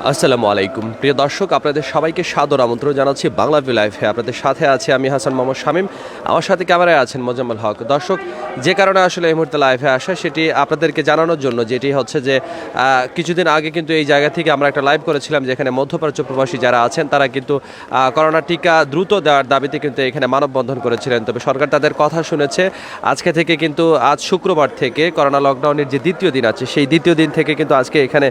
আসসালামু আলাইকুম প্রিয় দর্শক, আপনাদের সবাইকে সাদর আমন্ত্রণ জানাচ্ছি বাংলা ভি লাইভে। আপনাদের সাথে আছি আমি হাসান মোহাম্মদ শামীম, আমার সাথে ক্যামেরায় আছেন মোজাম্মেল হক। দর্শক, যে কারণে আসলে এই মুহূর্তে লাইভে আসা সেটি আপনাদেরকে জানানোর জন্য, যেটি হচ্ছে যে কিছুদিন আগে কিন্তু এই জায়গা থেকে আমরা একটা লাইভ করেছিলাম, যেখানে মধ্যপ্রাচ্য প্রবাসী যারা আছেন তারা কিন্তু করোনা টিকা দ্রুত দেওয়ার দাবিতে কিন্তু এখানে মানববন্ধন করেছিলেন। তবে সরকার তাদের কথা শুনেছে। আজকে থেকে কিন্তু আজ শুক্রবার থেকে করোনা লকডাউনের যে দ্বিতীয় দিন আছে, সেই দ্বিতীয় দিন থেকে কিন্তু আজকে এখানে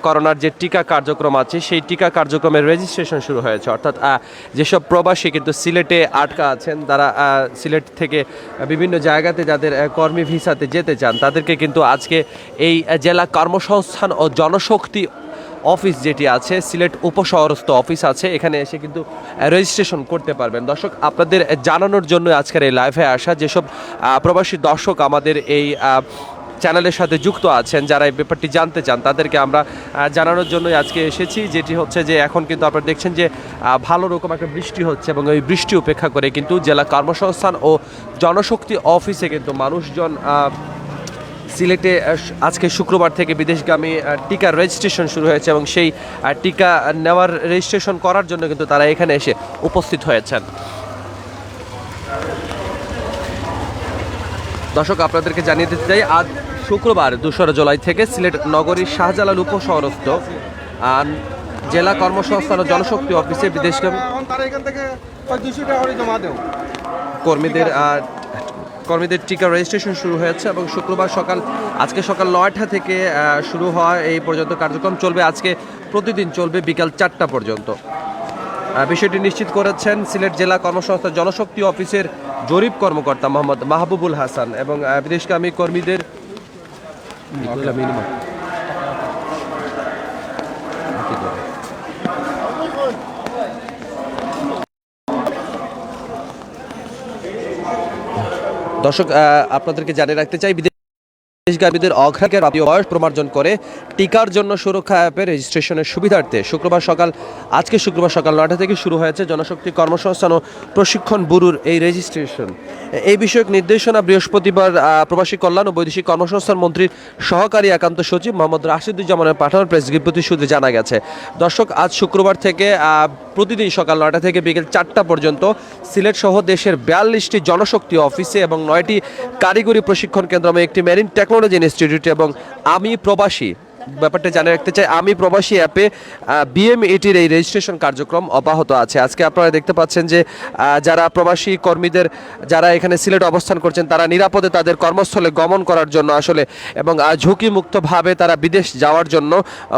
করোনার যে টিকা কার্যক্রম আছে সেই টিকা কার্যক্রমের রেজিস্ট্রেশন শুরু হয়েছে। অর্থাৎ যেসব প্রবাসী কিন্তু সিলেটে আটকা আছেন, তারা সিলেট থেকে বিভিন্ন জায়গাতে যাদের কর্মী ভিসাতে যেতে চান, তাদেরকে কিন্তু আজকে এই জেলা কর্মসংস্থান ও জনশক্তি অফিস যেটি আছে, সিলেট উপশহরস্থ অফিস আছে, এখানে এসে কিন্তু রেজিস্ট্রেশন করতে পারবেন। দর্শক, আপনাদের জানানোর জন্য আজকের এই লাইভে আসা, যেসব প্রবাসী দর্শক আমাদের এই চ্যানেলের সাথে যুক্ত আছেন, যারা এই ব্যাপারটি জানতে চান, তাদেরকে আমরা জানানোর জন্যই আজকে এসেছি। যেটি হচ্ছে যে এখন কিন্তু আপনারা দেখছেন যে ভালো রকম একটা বৃষ্টি হচ্ছে, এবং এই বৃষ্টি উপেক্ষা করে কিন্তু জেলা কর্মসংস্থান ও জনশক্তি অফিসে কিন্তু মানুষজন সিলেটে আজকে শুক্রবার থেকে বিদেশগামী টিকা রেজিস্ট্রেশন শুরু হয়েছে, এবং সেই টিকা নেওয়ার রেজিস্ট্রেশন করার জন্য কিন্তু তারা এখানে এসে উপস্থিত হয়েছেন। দর্শক, আপনাদেরকে জানিয়ে দিতে চাই, আজ শুক্রবার 2 জুলাই থেকে সিলেট নগরীর শাহজালাল উপশহরস্থ জেলা কর্মসংস্থান ও জনশক্তি অফিসে বিদেশগামী কর্মীদের টিকা রেজিস্ট্রেশন শুরু হয়েছে, এবং শুক্রবার আজকে সকাল 9টা থেকে শুরু হয় এই পর্যন্ত কার্যক্রম চলবে। আজকে প্রতিদিন চলবে বিকাল 4টা পর্যন্ত। বিষয়টি নিশ্চিত করেছেন সিলেট জেলা কর্মসংস্থান জনশক্তি অফিসের জরিপ কর্মকর্তা মোহাম্মদ মাহবুবুল হাসান, এবং বিদেশগামী কর্মীদের দর্শক, আপনাদেরকে জানিয়ে রাখতে চাই, দেশগামীদের অগ্রাধিকার বয়স প্রমার্জন করে টিকার জন্য সুরক্ষা অ্যাপের রেজিস্ট্রেশনের সুবিধার্থে আজকে শুক্রবার সকাল 9টা থেকে শুরু হয়েছে জনশক্তি কর্মসংস্থান ও প্রশিক্ষণ ব্যুরোর এই রেজিস্ট্রেশন। এই বিষয়ক নির্দেশনা বৃহস্পতিবার প্রবাসী কল্যাণ ও বৈদেশিক কর্মসংস্থান মন্ত্রীর সহকারী একান্ত সচিব মোহাম্মদ রাশিদুজ্জামানের পাঠানো প্রেস বিজ্ঞপ্তি সূত্রে জানা গেছে। দর্শক, আজ শুক্রবার থেকে প্রতিদিন সকাল 9টা থেকে বিকেল 4টা পর্যন্ত সিলেট সহ দেশের 42টি জনশক্তি অফিসে এবং 9টি কারিগরি প্রশিক্ষণ কেন্দ্র এবং একটি মেরিন টেকনোলজি ইনস্টিটিউট এবং আমি প্রবাসী ব্যাপারটা জানিয়ে রাখতে চাই, আমি প্রবাসী অ্যাপে বিএমইটির এই রেজিস্ট্রেশন কার্যক্রম অব্যাহত আছে। আজকে আপনারা দেখতে পাচ্ছেন যে যারা প্রবাসী কর্মীদের যারা এখানে সিলেট অবস্থান করছেন, তারা নিরাপদে তাদের কর্মস্থলে গমন করার জন্য আসলে এবং ঝুঁকিমুক্তভাবে তারা বিদেশ যাওয়ার জন্য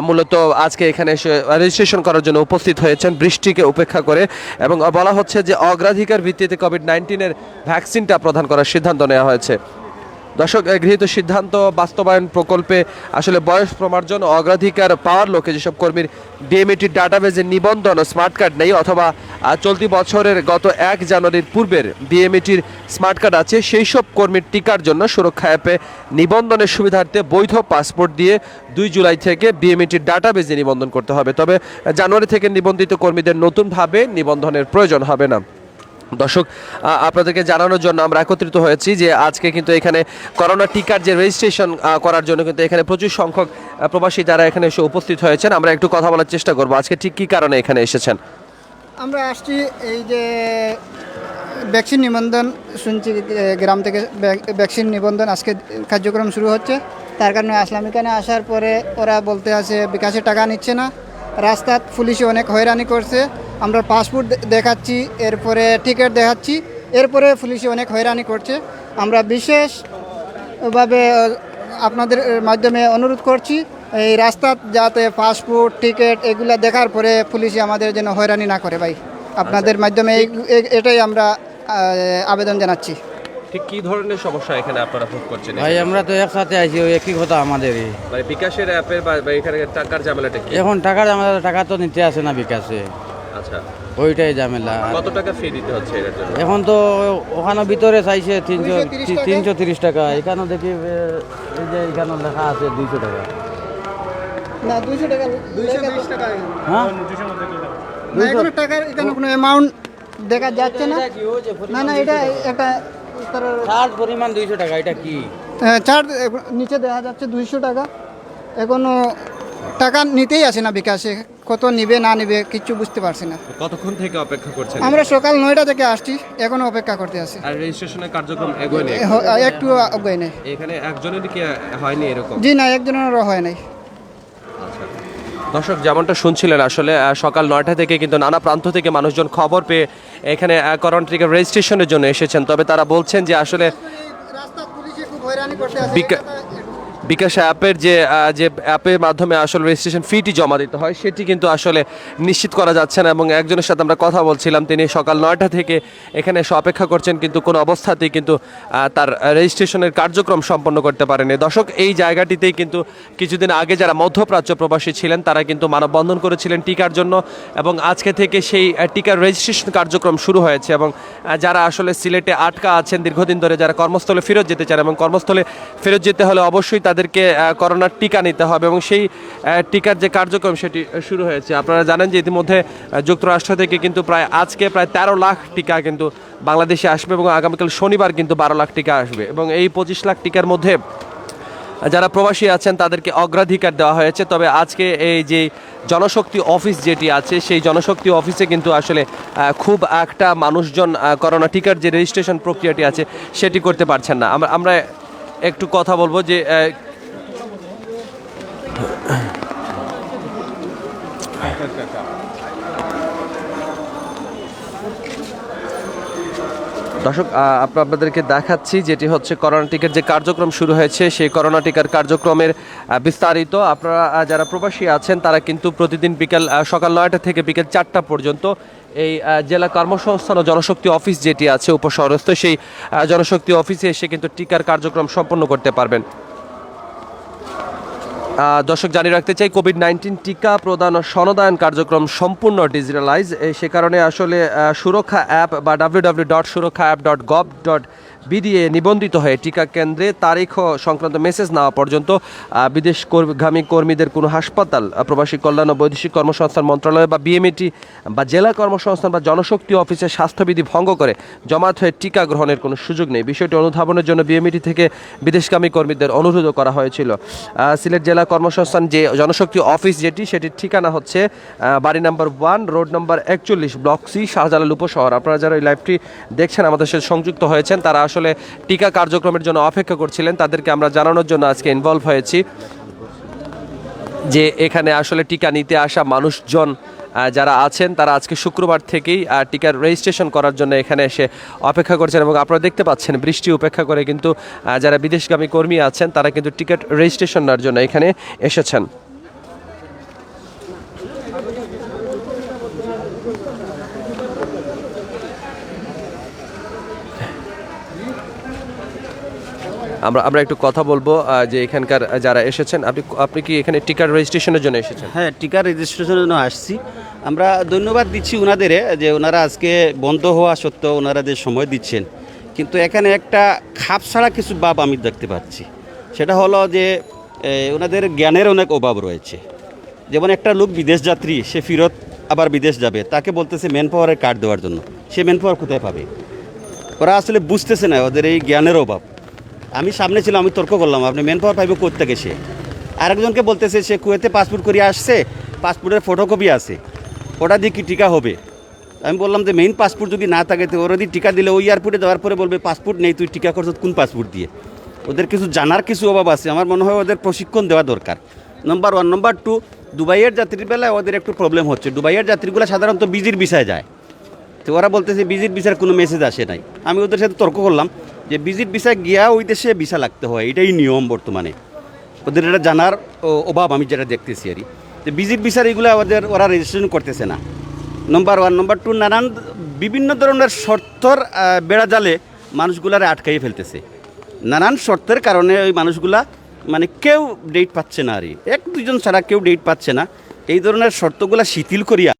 মূলত আজকে এখানে এসে রেজিস্ট্রেশন করার জন্য উপস্থিত হয়েছেন বৃষ্টিকে উপেক্ষা করে, এবং বলা হচ্ছে যে অগ্রাধিকার ভিত্তিতে কোভিড-19-এর ভ্যাকসিনটা প্রদান করার সিদ্ধান্ত নেওয়া হয়েছে। দর্শক, গৃহীত সিদ্ধান্ত বাস্তবায়ন প্রকল্পে আসলে বয়স প্রমার্জন অগ্রাধিকার পাওয়ার লোকে যেসব কর্মীর ডিএমইটির ডাটাবেজে নিবন্ধন ও স্মার্ট কার্ড নেই, অথবা চলতি বছরের গত 1 জানুয়ারির পূর্বের ডিএমইটির স্মার্ট কার্ড আছে, সেই সব কর্মীর টিকার জন্য সুরক্ষা অ্যাপে নিবন্ধনের সুবিধার্থে বৈধ পাসপোর্ট দিয়ে 2 জুলাই থেকে বিএমইটির ডাটাবেজে নিবন্ধন করতে হবে। তবে জানুয়ারি থেকে নিবন্ধিত কর্মীদের নতুনভাবে নিবন্ধনের প্রয়োজন হবে না। দর্শক, আপনাদেরকে জানানোর জন্য আমরা একত্রিত হয়েছি যে আজকে কিন্তু এখানে করোনা টিকার যে রেজিস্ট্রেশন করার জন্য কিন্তু এখানে প্রচুর সংখ্যক প্রবাসী যারা এখানে এসে উপস্থিত হয়েছেন। আমরা একটু কথা বলার চেষ্টা করব, আজকে ঠিক কী কারণে এখানে এসেছেন। আমরা আসছি এই যে ভ্যাকসিন নিবন্ধন শুনছি, গ্রাম থেকে ভ্যাকসিন নিবন্ধন আজকে কার্যক্রম শুরু হচ্ছে, তার কারণে আসলাম। এখানে আসার পরে ওরা বলতে আছে বিকাশে টাকা নিচ্ছে না, রাস্তায় পুলিশে অনেক হয়রানি করছে, আমরা পাসপোর্ট দেখাচ্ছি, এরপরে টিকিট দেখাচ্ছি, এরপরে পুলিশে অনেক হয়রানি করছে। আমরা বিশেষভাবে আপনাদের মাধ্যমে অনুরোধ করছি এই রাস্তা যাতে পাসপোর্ট টিকিট এগুলা দেখার পরে পুলিশে আমাদের যেন হয়রানি না করে। ভাই, আপনাদের মাধ্যমে এটাই আমরা আবেদন জানাচ্ছি। ঠিক কী ধরনের সমস্যা এখানে আপনারা ভোগ করছেন? ভাই, আমরা তো একসাথে আছি, ওই একই কথা আমাদেরই। মানে বিকাশের অ্যাপের বা এখানে টাকার ঝামেলাটা কি? এখন টাকার ঝামেলা, টাকা তো নিতে আসে না বিকাশে। আচ্ছা, ওইটাই ঝামেলা। কত টাকা ফি দিতে হচ্ছে এর জন্য? এখন তো ওখানে ভিতরে চাইছে 330 টাকা, এখানেও দেখি এই যে এখানে লেখা আছে 200 টাকা। না, 200 টাকা, 220 টাকা। হ্যাঁ, না, এখানে টাকার এখানে কোনো অ্যামাউন্ট দেখা যাচ্ছে না। না না, এটা একটা চার্জ পরিমাণ 200 টাকা। এটা কি চার্জ নিচে দেখা যাচ্ছে 200 টাকা। এখনো টাকা নিতেই আসে না বিকাশে, কত নিবে না নিবে কিচ্ছু বুঝতে পারছি না। কতক্ষণ থেকে অপেক্ষা করছেন? আমরা সকাল 9টা থেকে আসছি, এখনো অপেক্ষা করতে আছি। আর রেজিস্ট্রেশনের কার্যক্রম এগোয়নি? একটু অজ্ঞায় নেই। এখানে একজনের কি হয়নি এরকম? জি না, একজনেরও হয় নাই। দর্শক, যেমনটা শুনছিলেন আসলে সকাল 9টা থেকে কিন্তু নানা প্রান্ত থেকে মানুষজন খবর পেয়ে এখানে করোনা টিকা রেজিস্ট্রেশনের জন্য এসেছেন। তবে তারা বলছেন যে আসলে রাস্তা পুলিশে খুব হয়রানি করতে আছে। বিকাশ অ্যাপের যে অ্যাপের মাধ্যমে আসলে রেজিস্ট্রেশন ফিটি জমা দিতে হয় সেটি কিন্তু আসলে নিশ্চিত করা যাচ্ছে না। এবং একজনের সাথে আমরা কথা বলছিলাম, তিনি সকাল 9টা থেকে এখানে এসে অপেক্ষা করছেন, কিন্তু কোনো অবস্থাতেই কিন্তু তার রেজিস্ট্রেশনের কার্যক্রম সম্পন্ন করতে পারেনি। দর্শক, এই জায়গাটিতেই কিন্তু কিছুদিন আগে যারা মধ্যপ্রাচ্য প্রবাসী ছিলেন তারা কিন্তু মানববন্ধন করেছিলেন টিকার জন্য, এবং আজকে থেকে সেই টিকার রেজিস্ট্রেশন কার্যক্রম শুরু হয়েছে। এবং যারা আসলে সিলেটে আটকা আছেন দীর্ঘদিন ধরে, যারা কর্মস্থলে ফেরত যেতে চান, এবং কর্মস্থলে ফেরত যেতে হলে অবশ্যই তাদেরকে করোনার টিকা নিতে হবে, এবং সেই টিকার যে কার্যক্রম সেটি শুরু হয়েছে। আপনারা জানেন যে ইতিমধ্যে যুক্তরাষ্ট্র থেকে কিন্তু আজকে প্রায় 13 লাখ টিকা কিন্তু বাংলাদেশে আসবে, এবং আগামীকাল শনিবার কিন্তু 12 লাখ টিকা আসবে, এবং এই 25 লাখ টিকার মধ্যে যারা প্রবাসী আছেন তাদেরকে অগ্রাধিকার দেওয়া হয়েছে। তবে আজকে এই যে জনশক্তি অফিস যেটি আছে সেই জনশক্তি অফিসে কিন্তু আসলে খুব একটা মানুষজন করোনা টিকার যে রেজিস্ট্রেশন প্রক্রিয়াটি আছে সেটি করতে পারছেন না। আমরা একটু কথা বলবো যে দর্শক, আপনাদেরকে দেখাচ্ছি যেটি হচ্ছে করোনা টিকার যে কার্যক্রম শুরু হয়েছে সেই করোনা টিকার কার্যক্রমের বিস্তারিত। আপনারা যারা প্রবাসী আছেন তারা কিন্তু প্রতিদিন সকাল 9টা থেকে বিকেল 4টা পর্যন্ত এই জেলা কর্মসংস্থান ও জনশক্তি অফিস যেটি আছে উপশহরস্থ সেই জনশক্তি অফিসে এসে কিন্তু টিকার কার্যক্রম সম্পন্ন করতে পারবেন। দর্শক, জানিয়ে রাখতে চাই কোভিড-19 টিকা প্রদান ও সনদায়ন কার্যক্রম সম্পূর্ণ ডিজিটালাইজ। সে কারণে আসলে সুরক্ষা অ্যাপ বা www.surakha.gov.bd নিবন্ধিত হয়ে টিকা কেন্দ্রে তারিখ ও সংক্রান্ত মেসেজ নেওয়া পর্যন্ত বিদেশগামী কর্মীদের কোনো হাসপাতাল, প্রবাসী কল্যাণ ও বৈদেশিক কর্মসংস্থান মন্ত্রণালয় বা বিএমইটি বা জেলা কর্মসংস্থান বা জনশক্তি অফিসের স্বাস্থ্যবিধি ভঙ্গ করে জমায়েত হয়ে টিকা গ্রহণের কোনো সুযোগ নেই। বিষয়টি অনুধাবনের জন্য বিএমইটি থেকে বিদেশগামী কর্মীদের অনুরোধ করা হয়েছিল। সিলেট জেলা কর্মসংস্থান যে জনশক্তি অফিস যেটি সেটির ঠিকানা হচ্ছে বাড়ি number 1, road number 41, block C, Shahjalal Upashahar. আপনারা যারা এই লাইভটি দেখছেন আমাদের সাথে সংযুক্ত হয়েছেন তারা আসলে টিকা কার্যক্রমের জন্য অপেক্ষা করছিলেন, তাদেরকে আমরা জানানোর জন্য আজকে ইনভলভ হয়েছি যে এখানে আসলে টিকা নিতে আসা মানুষজন যারা আছেন তারা আজকে শুক্রবার থেকেই টিকার রেজিস্ট্রেশন করার জন্য এখানে এসে অপেক্ষা করছেন। এবং আপনারা দেখতে পাচ্ছেন বৃষ্টি উপেক্ষা করে কিন্তু যারা বিদেশগামী কর্মী আছেন তারা কিন্তু টিকিট রেজিস্ট্রেশন নেওয়ার জন্য এখানে এসেছেন। আমরা একটু কথা বলবো যে এখানকার যারা এসেছেন, আপনি কি এখানে টিকার রেজিস্ট্রেশনের জন্য এসেছেন? হ্যাঁ, টিকা রেজিস্ট্রেশনের জন্য আসছি। আমরা ধন্যবাদ দিচ্ছি ওনাদের যে ওনারা আজকে বন্ধ হওয়া সত্ত্বেও ওনারা যে সময় দিচ্ছেন, কিন্তু এখানে একটা খাপ ছাড়া কিছু ভাব আমি দেখতে পাচ্ছি। সেটা হলো যে ওনাদের জ্ঞানের অনেক অভাব রয়েছে। যেমন একটা লোক বিদেশ যাত্রী, সে ফেরত আবার বিদেশ যাবে, তাকে বলতেছে ম্যান পাওয়ারের কার্ড দেওয়ার জন্য, সে ম্যান পাওয়ার কোথায় পাবে? ওরা আসলে বুঝতেছে না ওদের এই জ্ঞানের অভাব। আমি সামনে ছিলাম, আমি তর্ক করলাম আপনি ম্যান পাওয়ার পাইবে কোত্থেকে? সে আরেকজনকে বলতেছে সে কুয়েতে পাসপোর্ট করিয়ে আসছে, পাসপোর্টের ফটোকপি আছে, ওটা দিয়ে কি টিকা হবে? আমি বললাম যে মেইন পাসপোর্ট যদি না থাকে তো ওরা যদি টিকা দিলে ওই এয়ারপোর্টে যাওয়ার পরে বলবে পাসপোর্ট নেই, তুই টিকা করছ কোন পাসপোর্ট দিয়ে? ওদের কিছু জানার কিছু অভাব আছে। আমার মনে হয় ওদের প্রশিক্ষণ দেওয়া দরকার, নম্বর 1। নম্বর 2, দুবাইয়ের যাত্রীর বেলায় ওদের একটু প্রবলেম হচ্ছে। দুবাইয়ের যাত্রীগুলো সাধারণত বিজির ভিসায় যায়, তো ওরা বলতেছে বিজির ভিসার কোনো মেসেজ আসে নাই। আমি ওদের সাথে তর্ক করলাম যে বিজির ভিসা গিয়া ওই দেশে ভিসা লাগতে হয়, এটাই নিয়ম বর্তমানে। ওদের এটা জানার অভাব আমি যেটা দেখতেছি আর কি, যে বিজির ভিসার এগুলো ওরা রেজিস্ট্রেশন করতেছে না, নম্বর 1। নম্বর 2, নানান বিভিন্ন ধরনের শর্তর বেড়া জালে মানুষগুলারে আটকাইয়ে ফেলতেছে। নানান শর্তের কারণে ওই মানুষগুলা মানে কেউ ডেট পাচ্ছে না, আর 1-2 জন ছাড়া কেউ ডেট পাচ্ছে না। এই ধরনের শর্তগুলা শিথিল করিয়া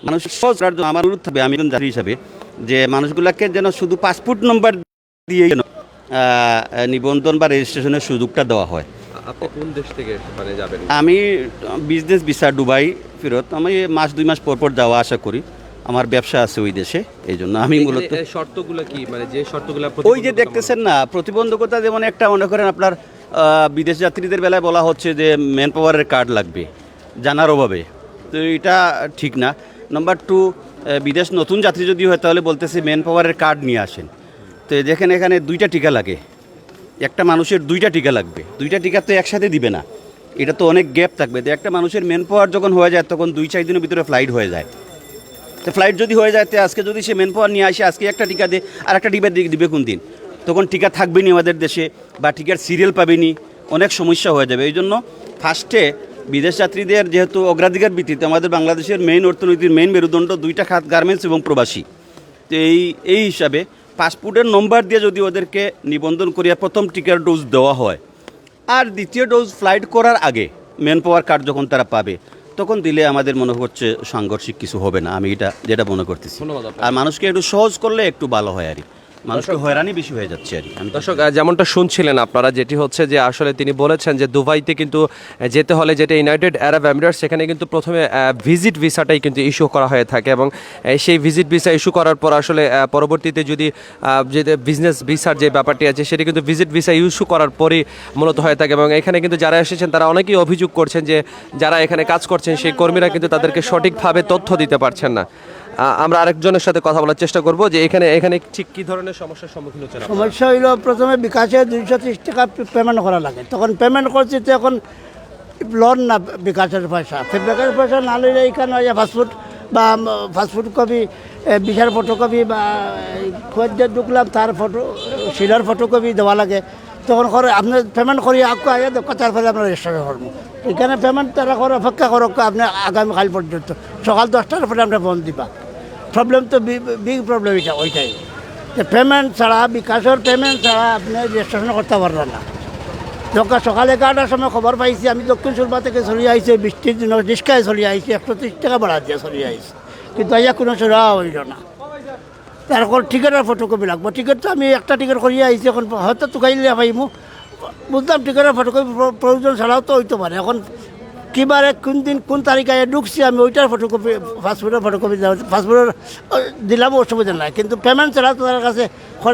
মানুষ সহজ করার জন্য আমার অনুরোধ হবে, আমি একজন যাত্রী হিসাবে, যে মানুষগুলাকে যেন শুধু পাসপোর্ট নম্বর দিয়ে যেন নিবন্ধন বা রেজিস্ট্রেশনের সুযোগটা দেওয়া হয়। আপনি কোন দেশ থেকে মানে যাবেন? আমি বিজনেস ভিসা দুবাই ফেরত, আমি 1-2 মাস পর পর যাওয়া আশা করি। আমার ব্যবসা আছে ওই দেশে, এই জন্য আমি মূলত শর্তগুলো কি, মানে যে শর্তগুলো ওই যে দেখতেছেন না প্রতিবন্ধকতা, যেমন একটা মনে করেন আপনার বিদেশ যাত্রীদের বেলায় বলা হচ্ছে যে ম্যান পাওয়ারের কার্ড লাগবে জানার অভাবে, তো এটা ঠিক না। নাম্বার 2, বিদেশ নতুন যাত্রী যদি হয় তাহলে বলতেছে ম্যান পাওয়ারের কার্ড নিয়ে আসেন। তো দেখেন এখানে 2টা টিকা লাগে, একটা মানুষের 2টা টিকা লাগবে, 2টা টিকা তো একসাথে দিবে না, এটা তো অনেক গ্যাপ থাকবে। তো একটা মানুষের ম্যান পাওয়ার যখন হয়ে যায় তখন 2-4 দিনের ভিতরে ফ্লাইট হয়ে যায়। তো ফ্লাইট যদি হয়ে যায়, তো আজকে যদি সে ম্যান পাওয়ার নিয়ে আসে, আজকে একটা টিকা দেয় আর একটা টিকা দিবে কোন দিন? তখন টিকা থাকবে নি আমাদের দেশে, বা টিকার সিরিয়াল পাবেনি, অনেক সমস্যা হয়ে যাবে। এই জন্য ফার্স্টে বিদেশ যাত্রীদের যেহেতু অগ্রাধিকার ভিত্তিতে আমাদের বাংলাদেশের মেইন অর্থনীতির মেইন মেরুদণ্ড 2টা খাত, গার্মেন্টস এবং প্রবাসী। তো এই হিসাবে পাসপোর্টের নম্বর দিয়ে যদি ওদেরকে নিবন্ধন করিয়া প্রথম টিকার ডোজ দেওয়া হয়, আর দ্বিতীয় ডোজ ফ্লাইট করার আগে ম্যান পাওয়ার কার্ড যখন তারা পাবে, তখন দিলে আমাদের মনে হচ্ছে সাংঘর্ষিক কিছু হবে না, আমি যেটা মনে করতেছি। ধন্যবাদ আপনাকে। আর মানুষকে একটু সহজ করলে একটু ভালো হয় আর কি, মানুষকে হয়রানি বেশি হয়ে যাচ্ছে আর কি। দর্শক যেমনটা শুনছিলেন আপনারা, যেটি হচ্ছে যে আসলে তিনি বলেছেন যে দুবাইতে কিন্তু যেতে হলে, যেটা ইউনাইটেড আরব এমিরেটস, সেখানে কিন্তু প্রথমে ভিজিট ভিসাটাই কিন্তু ইস্যু করা হয়ে থাকে, এবং সেই ভিজিট ভিসা ইস্যু করার পর আসলে পরবর্তীতে যদি যে বিজনেস ভিসার যে ব্যাপারটি আছে সেটি কিন্তু ভিজিট ভিসা ইস্যু করার পরই মূলত হয়ে থাকে। এবং এখানে কিন্তু যারা এসেছেন তারা অনেকেই অভিযোগ করছেন যে যারা এখানে কাজ করছেন সেই কর্মীরা কিন্তু তাদেরকে সঠিকভাবে তথ্য দিতে পারছেন না। আমরা আরেকজনের সাথে কথা বলার চেষ্টা করব যে এখানে ঠিক কী ধরনের সমস্যার সম্মুখীন হচ্ছেন আপনারা? সমস্যা হইল প্রথমে বিকাশে 230 টাকা পেমেন্ট করা লাগে, তখন পেমেন্ট করছি তো এখন লোন না বিকাশের পয়সা, বিকাশের পয়সা না লইলে এখানে ফাস্টফুড বা ফাস্টফুড কপি, বিশার ফটোকপি বা খোঁজে ঢুকলাম তার ফটো শিলার ফটোকপি দেওয়া লাগে, তখন করে আপনি পেমেন্ট করি আকু আগে তারপরে আপনার রেজিস্ট্রেশন করবো। এখানে পেমেন্ট তারা করে অপেক্ষা করো আপনি আগামীকাল পর্যন্ত, সকাল 10টার পরে আপনি বন্ধ দিবা। প্রবলেম তো বিগ প্রবলেম এটা ওইটাই, যে পেমেন্ট ছাড়া, বিকাশের পেমেন্ট ছাড়া আপনি রেজিস্ট্রেশন করতে পারবেন না। যখন সকালে 11টার সময় খবর পাইছি, আমি দক্ষিণ সুরমা থেকে চলে আইছি, বৃষ্টির দিন রিক্সায় চলে আইছি, 130 টাকা ভাড়া দিয়ে চলে আইছি, কিন্তু আইয়া কোনো সুরা হইল না। তারপর টিকিটের ফটোকপি লাগবো, টিকিট তো আমি একটা টিকিট করিয়ে আইছি, এখন হয়তো তুকাইলে পাইমু, বুঝলাম টিকিটের ফটোকপি প্রয়োজন ছাড়াও তো হইতে পারে। এখন কিবারে কোন দিন কোন তারিখে ঢুকছি আমি ওইটার ফটোকপি, পাসপোর্টের ফটোকপি পাসপোর্টের দিলাম, অসুবিধা নাই, কিন্তু পেমেন্ট ছাড়া তো তার কাছে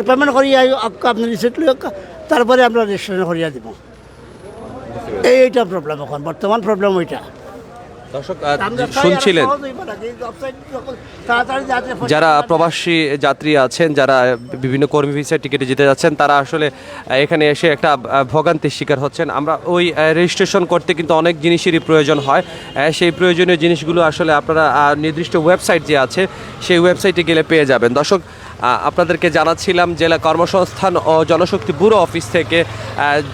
পেমেন্ট করিয়ে আপনি রিসিপ্ট লিয়ে তারপরে আমরা রেজিস্ট্রেশন করিয়ে দিব। এইটা প্রবলেম, এখন বর্তমান প্রবলেম ওইটা। দর্শক শুনছিলেন যারা প্রবাসী যাত্রী আছেন, যারা বিভিন্ন কর্মী ভিসার টিকিটে যেতে যাচ্ছেন, তারা আসলে এখানে এসে একটা ভোগান্তির শিকার হচ্ছেন। আমরা ওই রেজিস্ট্রেশন করতে কিন্তু অনেক জিনিসেরই প্রয়োজন হয়, সেই প্রয়োজনীয় জিনিসগুলো আসলে আপনারা নির্দিষ্ট ওয়েবসাইট যে আছে সেই ওয়েবসাইটে গেলে পেয়ে যাবেন। দর্শক আপনাদেরকে জানাচ্ছিলাম জেলা কর্মসংস্থান ও জনশক্তি ব্যুরো অফিস থেকে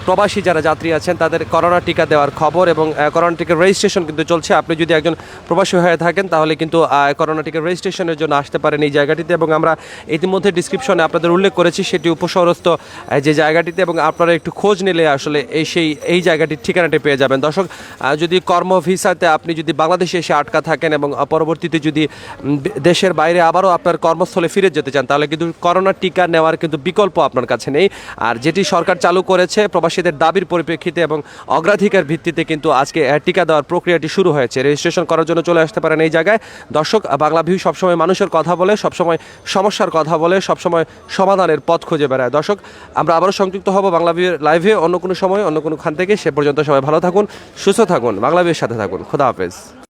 প্রবাসী যারা যাত্রী আছেন তাদের করোনা টিকা দেওয়ার খবর, এবং করোনা টিকার রেজিস্ট্রেশন কিন্তু চলছে। আপনি যদি একজন প্রবাসী হয়ে থাকেন তাহলে কিন্তু করোনা টিকার রেজিস্ট্রেশনের জন্য আসতে পারেন এই জায়গাটিতে, এবং আমরা ইতিমধ্যে ডিসক্রিপশনে আপনাদের উল্লেখ করেছি সেটি উপশহরস্থ যে জায়গাটিতে, এবং আপনারা একটু খোঁজ নিলে আসলে এই জায়গাটির ঠিকানাটি পেয়ে যাবেন। দর্শক যদি কর্ম ভিসাতে আপনি যদি বাংলাদেশে এসে আটকা থাকেন এবং পরবর্তীতে যদি দেশের বাইরে আবারও আপনার কর্মস্থলে ফিরে যেতে চান, তাহলে কিন্তু করোনা টিকা নেওয়ার কিন্তু বিকল্প আপনার কাছে নেই। আর যেটি সরকার চালু করেছে প্রবাসীদের দাবির পরিপ্রেক্ষিতে এবং অগ্রাধিকার ভিত্তিতে কিন্তু আজকে টিকা দেওয়ার প্রক্রিয়াটি শুরু হয়েছে। রেজিস্ট্রেশন করার জন্য চলে আসতে পারেন এই জায়গায়। দর্শক, বাংলা ভিউ সবসময় মানুষের কথা বলে, সবসময় সমস্যার কথা বলে, সবসময় সমাধানের পথ খুঁজে বেড়ায়। দর্শক, আমরা আবারও সংযুক্ত হব বাংলা ভিউর লাইভে অন্য কোনো সময়, অন্য কোনো খান থেকে। সে পর্যন্ত সবাই ভালো থাকুন, সুস্থ থাকুন, বাংলা ভিউর সাথে থাকুন। খোদা হাফেজ।